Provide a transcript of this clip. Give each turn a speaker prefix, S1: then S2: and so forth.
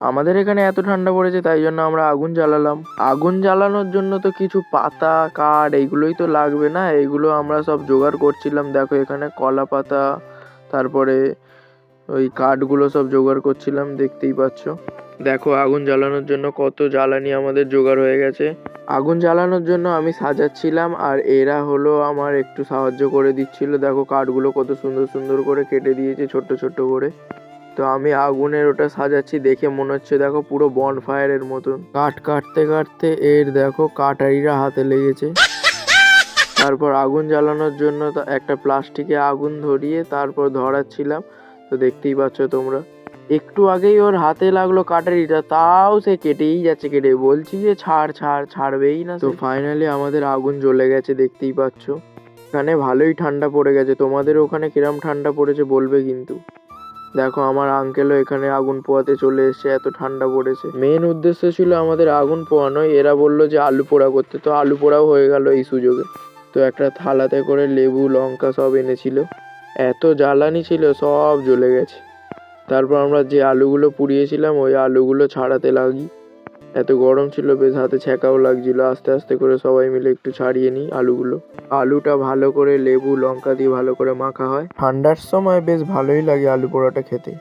S1: আমাদের এখানে এত ঠান্ডা পড়েছে তাই জন্য আমরা আগুন জ্বালালাম। আগুন জ্বালানোর জন্য তো কিছু পাতা কাঠ এইগুলোই তো লাগবে না, এইগুলো আমরা সব জোগাড় করছিলাম। দেখো এখানে কলা পাতা, তারপরে ওই কাঠগুলো সব জোগাড় করছিলাম, দেখতেই পাচ্ছ। দেখো আগুন জ্বালানোর জন্য কত জ্বালানি আমাদের জোগাড় হয়ে গেছে। আগুন জ্বালানোর জন্য আমি সাজাচ্ছিলাম আর এরা হলো আমার একটু সাহায্য করে দিচ্ছিল। দেখো কাঠগুলো কত সুন্দর সুন্দর করে কেটে দিয়েছে ছোট্ট ছোট্ট করে। তো আমি আগুনের ওটা সাজাচ্ছি, দেখে মনে হচ্ছে দেখো পুরো বনফায়ারের মতন। কাঠ কাটতে কাটতে এর দেখো কাটারিরা হাতে লেগেছে। তারপর আগুন জ্বালানোর জন্য একটা প্লাস্টিকে আগুন ধরিয়ে তারপর ধরাচ্ছিলাম। তো দেখতেই পাচ্ছ তোমরা, একটু আগেই ওর হাতে লাগলো কাটারিটা, তাও সে কেটেই যাচ্ছে। কেটে বলছি যে ছাড় ছাড়, ছাড়বেই না। তো ফাইনালি আমাদের আগুন জ্বলে গেছে, দেখতেই পাচ্ছ। এখানে ভালোই ঠান্ডা পড়ে গেছে, তোমাদের ওখানে কিরম ঠান্ডা পড়েছে বলবে কিন্তু। দেখো আমার আঙ্কেলও এখানে আগুন পোয়াতে চলে এসেছে, এত ঠান্ডা পড়েছে। মেন উদ্দেশ্য ছিল আমাদের আগুন পোয়ানো, এরা বললো যে আলু পোড়া করতে, তো আলু পোড়াও হয়ে গেল এই সুযোগে। তো একটা থালাতে করে লেবু লঙ্কা সব এনেছিল, এত জ্বালানি ছিল সব জ্বলে গেছে। তারপর আমরা যে আলুগুলো পুড়িয়েছিলাম ওই আলুগুলো ছাড়াতে লাগি। এত গরম ছিল, বেশ হাতে ছ্যাঁকাও লাগছিল। আস্তে আস্তে করে সবাই মিলে একটু ছাড়িয়ে নিই আলুগুলো। আলুটা ভালো করে লেবু লঙ্কা দিয়ে ভালো করে মাখা হয়। ঠান্ডার সময় বেশ ভালোই লাগে আলু পোড়াটা খেতে।